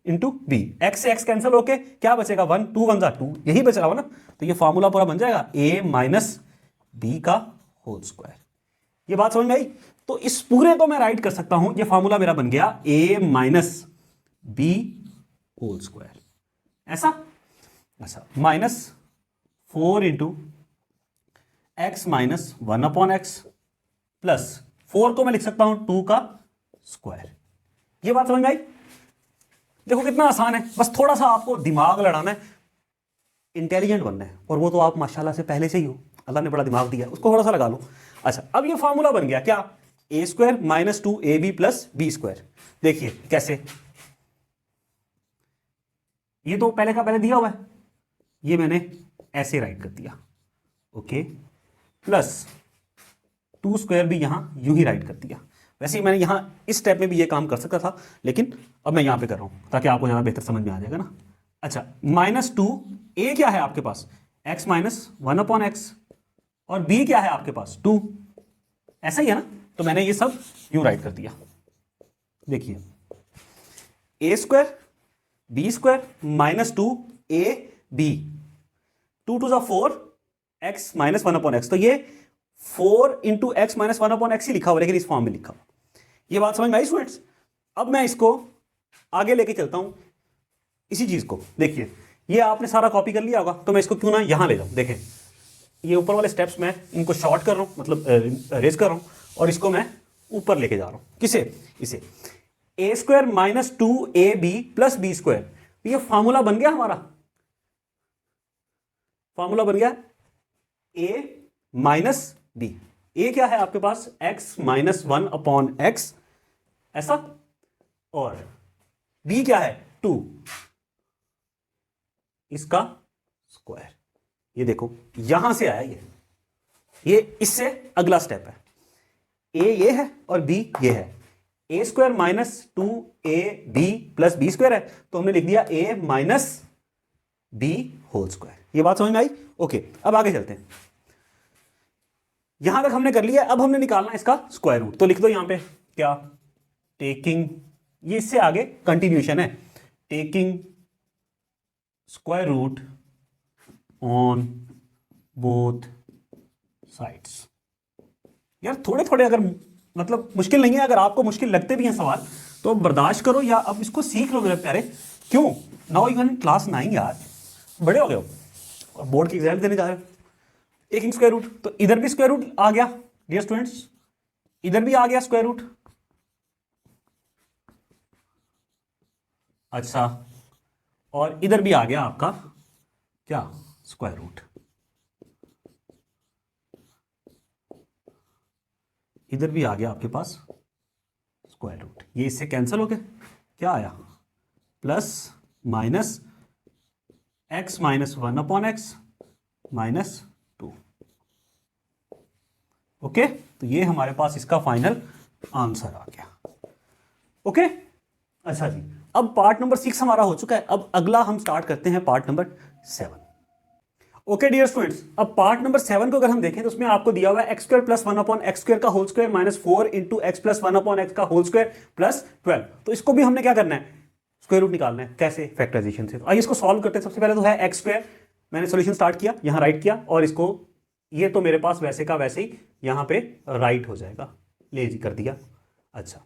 × b, x से x कैंसिल होके क्या बचेगा 1, 2 × 1 = 2, यही बच रहा हो ना, तो ये फॉर्मूला पूरा बन जाएगा a - b का होल स्क्वायर। ये बात समझ में आई? तो इस पूरे को मैं राइट कर सकता हूं, ये फॉर्मूला मेरा बन गया a - b होल स्क्वायर, ऐसा अच्छा, -4 × x - 1/x प्लस 4 को मैं लिख सकता हूं 2 का स्क्वायर। ये बात समझ में आई? देखो कितना आसान है, बस थोड़ा सा आपको दिमाग लड़ाना है, इंटेलिजेंट बनना है, और वो तो आप माशाल्लाह से पहले से ही हो, अल्लाह ने बड़ा दिमाग दिया, उसको थोड़ा सा लगा लो। अच्छा, अब ये फॉर्मूला बन गया क्या, a² - 2ab + b²। देखिए कैसे, ये तो पहले का पहले दिया हुआ है, ये मैंने ऐसे राइट कर दिया, ओके, प्लस 2² भी यहां यूं ही राइट कर दिया। वैसे ही मैंने यहां इस स्टेप में भी ये काम कर सकता था, लेकिन अब मैं यहां पे कर रहा हूं ताकि आपको ज्यादा बेहतर समझ में आ जाएगा ना। अच्छा, -2 a क्या है आपके पास, x - 1/x, और b क्या है आपके पास 2, ऐसा ही है ना, तो मैंने ये सब यूं राइट कर दिया। देखिए a² b² -2ab, 2 × 4 x - 1/x, तो ये 4 × x - 1/x ही लिखा हुआ, लेकिन इस फॉर्म में लिखा हुआ। ये बात समझ में आई स्टूडेंट्स? अब मैं इसको आगे लेके चलता हूं, इसी चीज को देखिए, ये आपने सारा कॉपी कर लिया होगा, तो मैं इसको क्यों ना यहां ले जाऊं। देखें ये ऊपर वाले स्टेप्स मैं इनको शॉर्ट कर रहा हूं, मतलब रेज कर रहा हूं, और इसको मैं ऊपर लेके जा रहा हूं, किसे, इसे a² - 2ab + b²। ये फॉर्मूला बन गया हमारा, फॉर्मूला बन गया a - b। a क्या है आपके पास, x - 1/x, ऐसा, और b क्या है 2, इसका स्क्वायर। ये देखो यहां से आया, ये इससे अगला स्टेप है, a ये है और b ये है, a² - 2ab + b² है, तो हमने लिख दिया a - b होल स्क्वायर। ये बात समझ में आई? ओके, अब आगे चलते हैं। यहां तक हमने कर लिया, अब हमने निकालना इसका स्क्वायर रूट, तो लिख दो यहां पे क्या, टेकिंग, ये इससे आगे कंटिन्यूशन है, taking square root on both sides. यार थोड़े थोड़े, अगर मतलब मुश्किल नहीं है, अगर आपको मुश्किल लगते भी हैं सवाल तो बर्दाश्त करो, या अब इसको सीख लो मेरे प्यारे। क्यों, now you are in class 9 यार, बड़े हो गए हो और बोर्ड की एग्जाम देने जा रहे हो, टेकिंग स्क्वायर रूट, तो इधर भी स्क्वायर रूट आ गया डियर स्टूडेंट्स, इधर भी आ गया स्क्वायर रूट। अच्छा, और इधर भी आ गया आपका क्या, स्क्वायर रूट। इधर भी आ गया आपके पास स्क्वायर रूट। ये इससे कैंसिल हो गया, क्या आया, plus minus x minus 1/x minus 2। Okay, तो ये हमारे पास इसका फाइनल आंसर आ गया। ओके, अच्छा जी, अब पार्ट नंबर 6 हमारा हो चुका है। अब अगला हम स्टार्ट करते हैं part number 7। Okay dear students, अब पार्ट नंबर 7 को अगर हम देखें तो उसमें आपको दिया हुआ है X square plus 1/x square का whole square minus 4 into x plus 1/x का होल स्क्वायर प्लस 12। तो इसको भी हमने क्या करना है, स्क्वायर रूट निकालना है। कैसे, फैक्टराइजेशन से। तो आइए इसको सॉल्व करते हैं। सबसे पहले तो है एक्स स्क्वायर, मैंने सोल्यूशन स्टार्ट किया, यहां राइट किया, और इसको ये तो मेरे पास वैसे का वैसे ही यहां पे राइट हो जाएगा, ले जी कर दिया। अच्छा,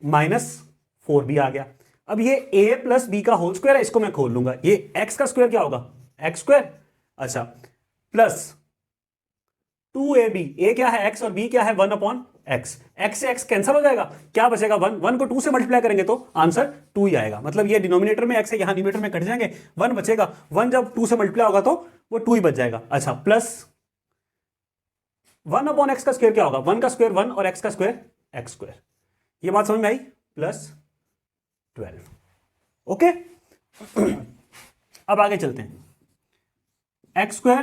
माइनस 4 भी आ गया। अब ये a प्लस बी का होल स्क्वायर है, इसको मैं खोल लूंगा, ये x का स्क्वायर क्या होगा, एक्स स्क्वायर। अच्छा, प्लस 2ab, a क्या है x और b क्या है 1/x। x से x कैंसिल हो जाएगा, क्या बचेगा 1, 1 को 2 से मल्टीप्लाई करेंगे तो आंसर 2 ही आएगा। मतलब ये डिनोमिनेटर में x है, यहां डिनोमिनेटर में कट जाएंगे, 1 बचेगा, 1 जब 2 से मल्टीप्लाई होगा तो वो 2 ही बच जाएगा। अच्छा, प्लस 1/x का स्क्वायर क्या होगा, 1 का स्क्वायर 1 और x का स्क्वायर x स्क्वायर। ये बात समझ में आई, प्लस 12। ओके, अब आगे चलते हैं। X square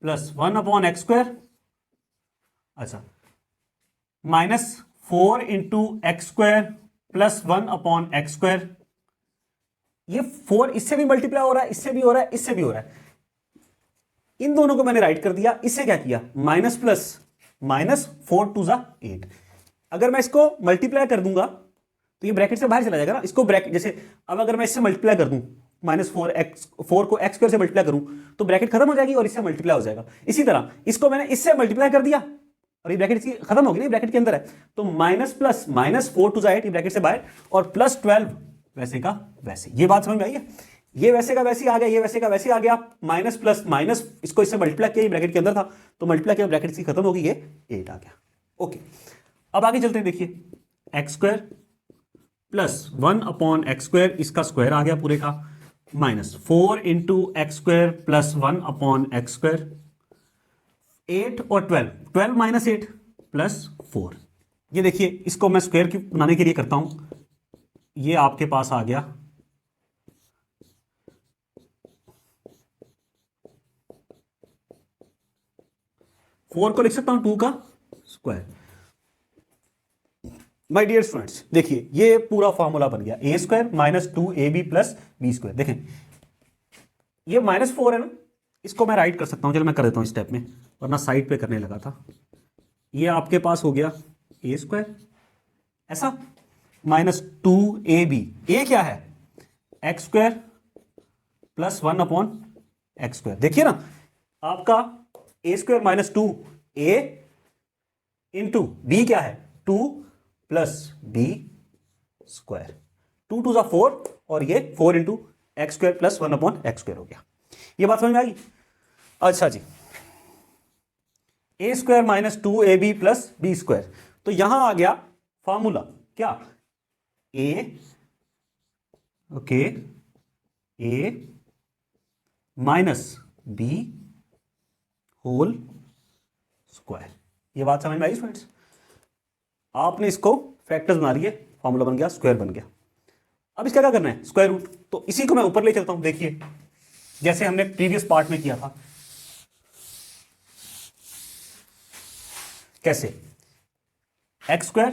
plus 1/x square, अच्छा, minus 4 into x square plus 1/x square. ये 4 इससे भी मल्टीप्लाई हो रहा है, इससे भी हो रहा है, इससे भी हो रहा है, इन दोनों को मैंने राइट कर दिया। इससे क्या किया, माइनस प्लस, माइनस 4 2 जा 8। अगर मैं इसको मल्टीप्लाई कर दूंगा तो ये ब्रैकेट से बाहर चला जाएगा ना, इसको ब्रैकेट जैसे, अब अगर मैं इससे मल्टीप्लाई कर दूं, -4 को एक्स स्क्वायर से मल्टीप्लाई करूं तो ब्रैकेट खत्म हो जाएगी और इससे मल्टीप्लाई हो जाएगा। इसी तरह इसको मैंने इससे मल्टीप्लाई कर दिया और ये ब्रैकेट इसकी खत्म होगी, नहीं ब्रैकेट के अंदर है, तो माइनस प्लस, -4 2 जा 8 ब्रैकेट से बाहर, और प्लस 12 वैसे का वैसे। ये बात समझ में आई है, ये वैसे का वैसे आ गया, ये वैसे का वैसे आ गया, माइनस प्लस माइनस, इसको इससे मल्टीप्लाई किया, ये ब्रैकेट के अंदर था तो मल्टीप्लाई किया, ब्रैकेट इसकी खत्म होगी, ये 8 आ गया। ओके, अब आगे चलते हैं। देखिए x square plus 1/x square, इसका स्क्वायर आ गया पूरे का, minus 4 into x square plus 1/x square, 8 और 12, 12 माइनस 8 प्लस 4। ये देखिए, इसको मैं स्क्वायर क्यूब बनाने के लिए करता हूं, ये आपके पास आ गया 4 को लिख सकता हूं 2 का स्क्वायर। माय डियर स्टूडेंट्स, देखिए ये पूरा फॉर्मूला बन गया, A square minus 2ab plus B square. देखें ये -4 है ना, इसको मैं राइट कर सकता हूं, चलो मैं कर देता हूं स्टेप में, वरना साइड पे करने लगा था। ये आपके पास हो गया ए स्क्वायर, ऐसा, -2ab, ए क्या है X square plus 1/x square. देखिए ना, आपका ए स्क्वायर -2 ए इंटू बी क्या है 2 प्लस बी स्क्वायर, 2 2 जा 4 और ये 4 into x square plus 1/x square हो गया। ये बात समझ में आई। अच्छा जी, a square -2ab plus B square, तो यहां आ गया फॉर्मूला क्या, a, okay, a minus B whole square. ये बात समझ में आई स्टूडेंट्स, आपने इसको फैक्टर्स बना लिए, फॉर्मूला बन गया, स्क्वायर बन गया। अब इसका क्या करना है, स्क्वायर रूट, तो इसी को मैं ऊपर ले चलता हूं। देखिए जैसे हमने प्रीवियस पार्ट में किया था, कैसे, x square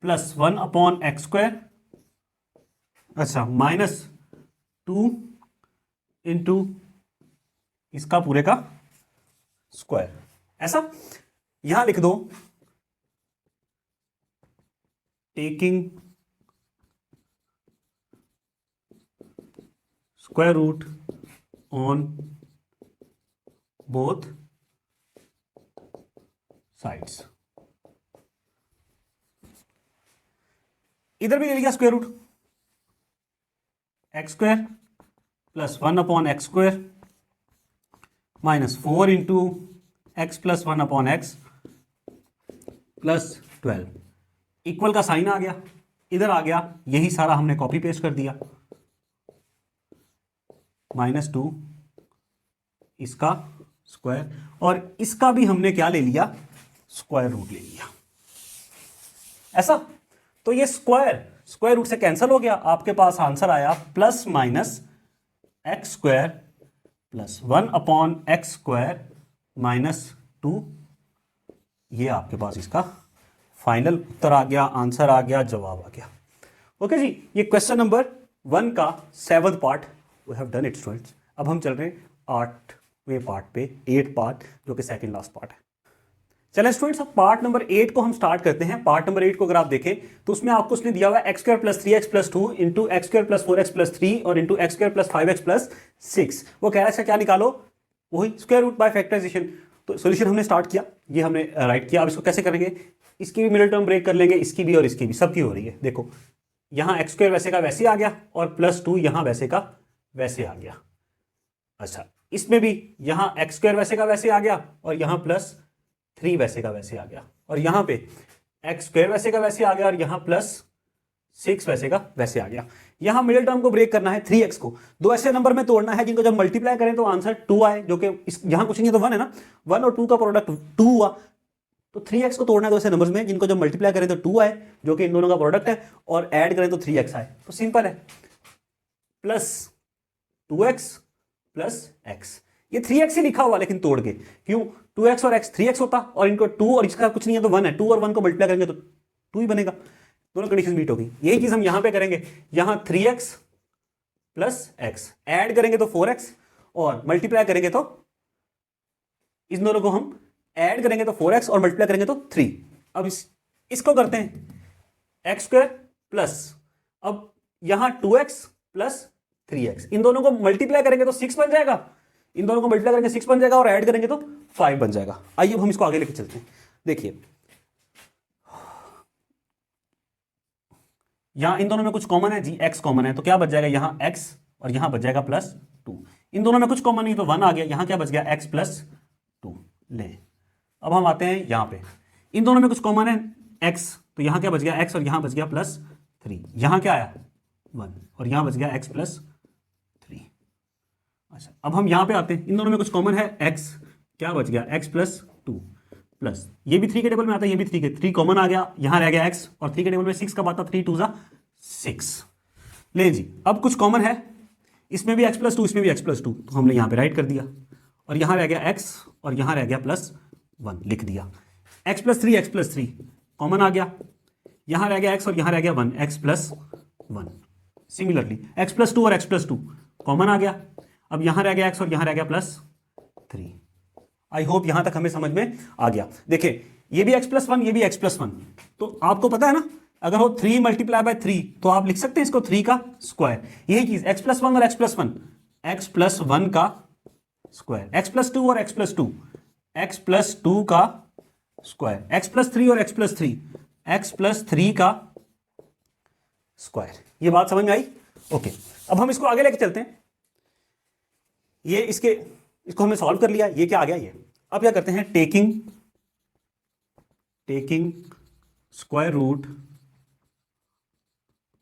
plus 1/x square, अच्छा, -2 इंटू इसका पूरे का स्क्वायर, ऐसा। यहां लिख दो taking square root on both sides. इधर भी ले लिया square root, x square plus 1/x square -4 into x plus 1 upon x plus 12 equal का साइन आ गया, इधर आ गया, यही सारा हमने कॉपी पेस्ट कर दिया, -2 इसका स्क्वायर और इसका भी हमने क्या ले लिया, स्क्वायर रूट ले लिया। ऐसा तो ये स्क्वायर रूट से कैंसिल हो गया, आपके पास आंसर आया plus minus x square plus 1 upon x square -2। ये आपके पास इसका फाइनल उत्तर आ गया, आंसर आ गया, जवाब आ गया। ओके जी, ये क्वेश्चन नंबर 1 का 7th part we have done it students. अब हम चल रहे हैं 8वें पार्ट पे, 8 पार्ट जो कि सेकंड लास्ट पार्ट है। चलें स्टूडेंट्स, अब पार्ट नंबर 8 को हम स्टार्ट करते हैं। पार्ट नंबर 8 को अगर आप देखें तो उसमें आपको उसने दिया हुआ है X square plus 3x plus 2 into x square plus 4x plus 3 और into x square plus 5x plus 6। वो कह रहा है इसका क्या निकालो, वही स्क्वायर रूट बाय फैक्टराइजेशन। तो सोल्यूशन हमने स्टार्ट किया, ये हमने राइट किया। अब इसको कैसे करेंगे, इसकी भी मिडिल टर्म ब्रेक कर लेंगे, इसकी भी और इसकी भी, सबकी हो रही है। देखो यहाँ एक्स स्क्वायर वैसे का वैसे आ गया और प्लस 2 यहाँ वैसे का वैसे आ गया। अच्छा, इसमें भी यहाँ एक्स स्क्वायर वैसे का वैसे आ गया और यहाँ प्लस 3 वैसे का वैसे आ गया और यहाँ पे एक्स स्क्वायर वैसे का वैसे आ गया और यहाँ प्लस 6 वैसे का वैसे आ गया। यहाँ मिडिल टर्म को ब्रेक करना है, 3x को दो ऐसे नंबर में तोड़ना है जिनको जब मल्टीप्लाई करें तो आंसर 2 आए, जो कि यहाँ कुछ नहीं है तो 1 है ना, 1 और 2 का प्रोडक्ट 2 हुआ। तो 3x को तोड़ना है दो ऐसे नंबर्स में जिनको जब मल्टीप्लाई करें तो 2 आए, जो कि इन दोनों का प्रोडक्ट है, और ऐड करें तो 3x आए। तो सिंपल है, प्लस 2x प्लस x। ये 3x ही लिखा हुआ लेकिन तोड़ के, क्यों, 2x और x 3x होता और इनको 2 और इसका कुछ नहीं है तो 1 है, 2 और 1 को मल्टीप्लाई करेंगे तो 2 ही बनेगा। दोनों कंडीशन मीट होगी। यही चीज हम यहां पे करेंगे, यहां 3x प्लस x ऐड करेंगे तो 4x और मल्टीप्लाई करेंगे तो इन दोनों को हम ऐड करेंगे तो 4x और मल्टीप्लाई करेंगे तो 3। अब इसको करते हैं x स्क्वायर प्लस, अब यहां 2x प्लस 3x, इन दोनों को मल्टीप्लाई करेंगे तो 6 बन जाएगा, इन दोनों को मल्टीप्लाई करेंगे 6 बन जाएगा और ऐड करेंगे तो 5 बन जाएगा। आइए अब हम इसको आगे लेके चलते हैं। देखिए यहां इन दोनों में कुछ कॉमन है जी, x कॉमन है तो क्या बच जाएगा, यहां x और यहां बच जाएगा प्लस 2। इन दोनों में कुछ कॉमन नहीं तो 1 आ गया, यहां क्या बच गया, x प्लस 2। ले अब हम आते हैं यहां पे, इन दोनों में कुछ कॉमन है x, तो यहां क्या बच गया, x और यहां बच गया प्लस 3। यहां क्या आया 1 और यहां बच गया x प्लस 3। अच्छा, अब हम यहां पे आते हैं, इन दोनों में कुछ कॉमन है x, क्या बच गया, x प्लस 2 प्लस, ये भी 3 के टेबल में आता है, ये भी 3 के, 3 कॉमन आ गया, यहां रह गया x और 3 के टेबल में 6 कब आता, 3 2 जा 6। ले जी, अब कुछ कॉमन है, इसमें भी x प्लस 2 इसमें भी x प्लस 2, तो हमने यहां पे राइट कर दिया और यहां रह गया x और यहां रह गया प्लस 1 लिख दिया। x प्लस 3 कॉमन आ गया, यहां रह गया x और यहां रह गया 1, x plus 1। Similarly x plus 2 और x प्लस 2 कॉमन आ गया, अब यहां रह गया x और यहां रह गया प्लस 3। आई होप यहां तक हमें समझ में आ गया। देखिए ये भी x प्लस 1 ये भी x प्लस 1, तो आपको पता है ना अगर हो 3 मल्टीप्लाई बाय 3 तो आप लिख सकते हैं इसको 3 का स्क्वायर। यही चीज x प्लस 1 और x प्लस 1, x प्लस 1 का स्क्वायर, x प्लस 2 और x प्लस 2, x प्लस 2 का स्क्वायर, x प्लस 3 और x प्लस 3, x प्लस 3 का स्क्वायर। ये बात समझ में आई? ओके, अब हम इसको आगे लेके चलते हैं। ये इसको हमने सॉल्व कर लिया, ये क्या आ गया ये। अब क्या करते हैं, taking square root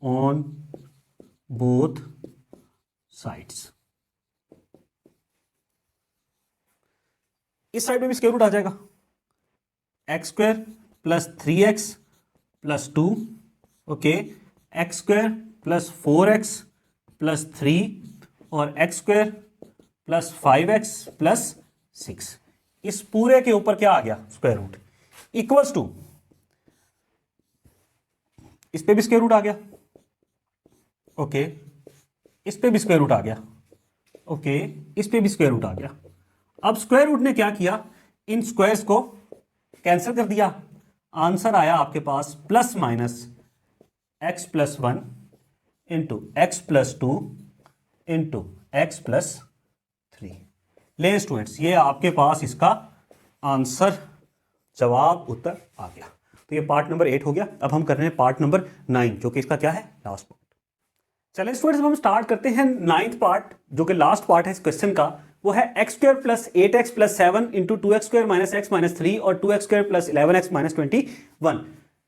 on both sides. इस साइड में भी स्क्वायर रूट आ जाएगा, x square plus 3x plus 2, okay, x square plus 4x plus 3 और x square plus 5x plus 6। इस पूरे के ऊपर क्या आ गया, स्क्वायर रूट, इक्वल्स टू, इस पे भी स्क्वायर रूट आ गया, ओके, इस पे भी स्क्वायर रूट आ गया, ओके, इस पे भी स्क्वायर रूट आ गया। अब स्क्वायर रूट ने क्या किया, इन स्क्वायर्स को कैंसिल कर दिया, आंसर आया आपके पास plus minus x plus 1 into x plus 2 into x plus 3। ले स्टूडेंट्स, ये आपके पास इसका आंसर, जवाब, उत्तर आ गया। तो ये पार्ट नंबर 8 हो गया। अब हम कर रहे हैं पार्ट नंबर 9, जो कि इसका क्या है, लास्ट पार्ट। चलिए स्टूडेंट्स, हम स्टार्ट करते हैं 9th पार्ट, जो कि लास्ट पार्ट है इस क्वेश्चन का, वो है X square plus 8x plus 7 into 2x square minus x minus 3 और 2x square plus 11x minus 21।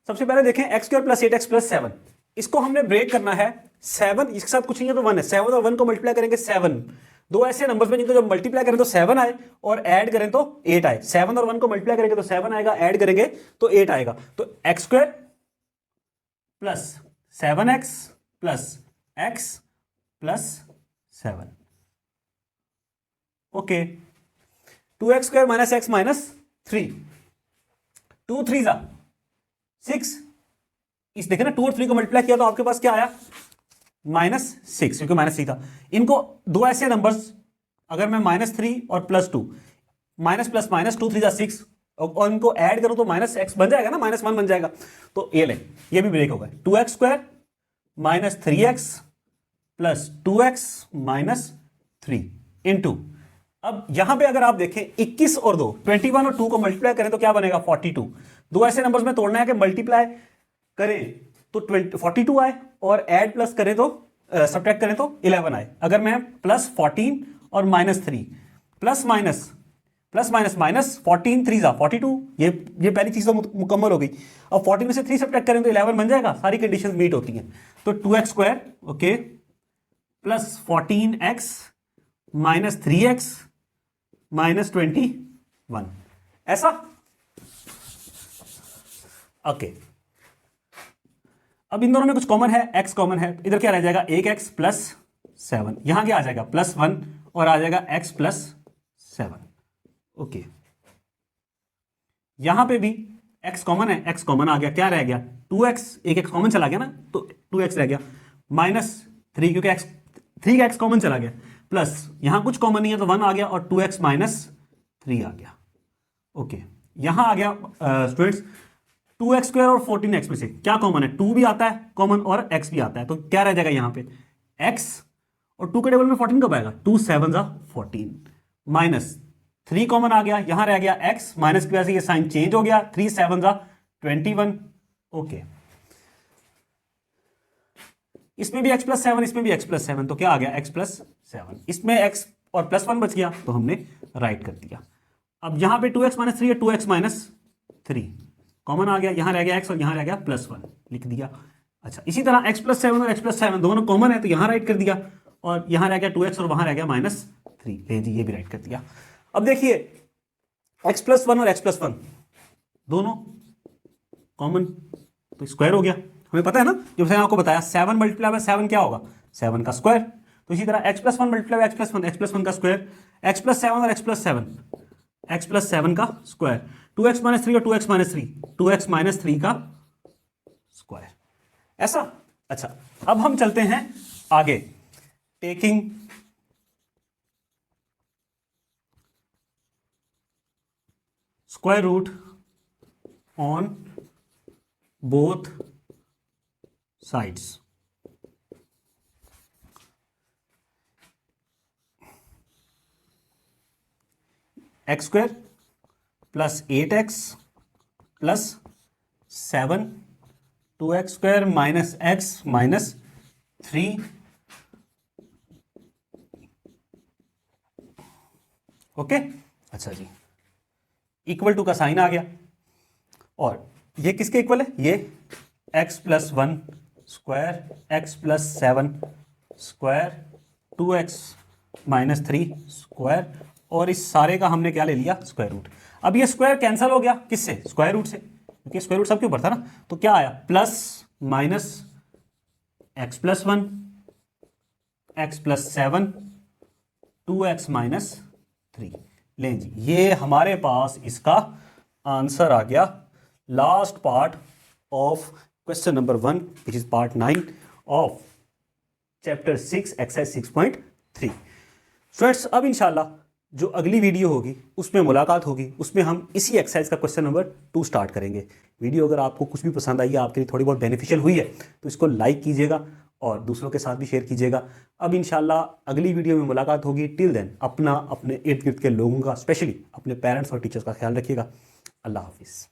सबसे पहले देखें x square plus 8x plus 7, इसको हमने ब्रेक करना है। 7 इसके साथ कुछ नहीं है तो 1 है, 7 और 1 को मल्टीप्लाई करेंगे 7। दो ऐसे नंबर्स में जिनको जब मल्टीप्लाई करें तो 7 आए और ऐड करें तो 8 आए। 7 और 1 को मल्टीप्लाई करेंगे तो 7 आएगा, ऐड करेंगे तो 8 आएगा। तो x square plus 7x plus x plus 7, okay. 2x square minus x minus 3, 2 3 जा 6। इस देखे ना 2 और 3 को मल्टीप्लाई किया तो आपके पास क्या आया, -6, क्योंकि -3 था। इनको दो ऐसे नंबर्स अगर मैं -3 और +2, माइनस प्लस माइनस 2 3 6 और इनको ऐड करूं तो -x बन जाएगा ना, -1 बन जाएगा। तो ये ले, ये भी ब्रेक हो गए। 2x square minus 3x plus 2x minus 3 into, अब यहां पे अगर आप देखें 21 और 2, 21 और 2 को मल्टीप्लाई करें तो क्या बनेगा 42। दो ऐसे नंबर्स में तोड़ना है कि मल्टीप्लाई करें तो 42 आए और ऐड प्लस करें तो सब्ट्रैक्ट करें तो 11 आए। अगर मैं +14 और -3 प्लस माइनस माइनस 14 3 जा 42, ये पहली चीज तो मुकम्मल हो गई। अब 14 में से 3 सब्ट्रैक्ट करें तो 11 बन जाएगा, सारी कंडीशंस मीट होती हैं। तो 2x square okay plus 14x minus 3x minus 21, ऐसा ओके। अब इन दोनों में कुछ कॉमन है, x कॉमन है, इधर क्या रह जाएगा 1x प्लस 7, यहां क्या आ जाएगा +1 और आ जाएगा x प्लस 7, ओके। यहां पे भी x कॉमन है, x कॉमन आ गया, क्या रह गया 2x, एक x कॉमन चला गया ना तो 2x रह गया, -3 क्योंकि x 3x कॉमन चला गया, प्लस यहां कुछ कॉमन नहीं है तो 1 आ गया और 2x माइनस 3 आ गया, ओके। यहां आ गया स्टूडेंट्स 2x स्क्वायर और 14x में से क्या कॉमन है, 2 भी आता है कॉमन और x भी आता है, तो क्या रह जाएगा यहां पे x और 2 के टेबल में 14 कब आएगा, 2 7 जा 14 माइनस 3 कॉमन आ गया, यहां रह गया x माइनस की वजह से ये साइन चेंज हो गया, 3 7 जा 21, ओके। इसमें भी x प्लस 7, इसमें भी x प्लस 7, तो क्या आ गया x प्लस 7, इसमें x और +1 बच गया तो हमने राइट कर दिया। अब यहां पे 2x माइनस 3 है, 2x माइनस 3 कॉमन आ गया, यहां रह गया x और यहां रह गया +1 लिख दिया। अच्छा, इसी तरह x प्लस 7 और x प्लस 7 दोनों कॉमन है तो यहां राइट कर दिया और यहां रह गया 2x और वहां रह गया -3, ले जी ये भी राइट कर दिया। अब देखिए x प्लस 1 और x प्लस 1 दोनों कॉमन तो स्क्वायर हो गया, हमें पता है ना, जो मैंने आपको बताया 7 मल्टीप्लाई बाय 7 क्या होगा 7 का स्क्वायर। तो इसी तरह x plus 1 multiply by x plus 1 का स्क्वायर, x प्लस 7 और x प्लस 7 का स्क्वायर, 2x माइनस 3 और 2x माइनस 3, 2x माइनस 3 का स्क्वायर, ऐसा। अच्छा, अब हम चलते हैं आगे, taking square root on both sides. X square plus 8x plus 7, 2x square minus x minus 3, okay. अच्छा जी, इक्वल टू का साइन आ गया और ये किसके इक्वल है, ये x plus 1 square x plus 7 square 2x minus 3 square, और इस सारे का हमने क्या ले लिया स्क्वायर रूट। अब ये स्क्वायर कैंसिल हो गया किससे, स्क्वायर रूट से, क्योंकि स्क्वायर रूट सबके ऊपर था ना। तो क्या आया plus minus x plus 1 x plus 7 2x minus 3, लें जी ये हमारे पास इसका आंसर आ गया। Last part of question number 1 which is part 9 of chapter 6 exercise 6.3। Students, अब इंशाल्लाह जो अगली वीडियो होगी उसमें मुलाकात होगी, उसमें हम इसी एक्सरसाइज का क्वेश्चन नंबर 2 स्टार्ट करेंगे। वीडियो अगर आपको कुछ भी पसंद आई है, आपके लिए थोड़ी बहुत बेनिफिशियल हुई है, तो इसको लाइक कीजिएगा और दूसरों के साथ भी शेयर कीजिएगा। अब इंशाल्लाह अगली वीडियो में मुलाकात होगी। टिल देन अपना, अपने इर्द गिर्द के लोगों का, स्पेशली अपने पेरेंट्स और टीचर्स का ख्याल रखिएगा। अल्लाह हाफिज़।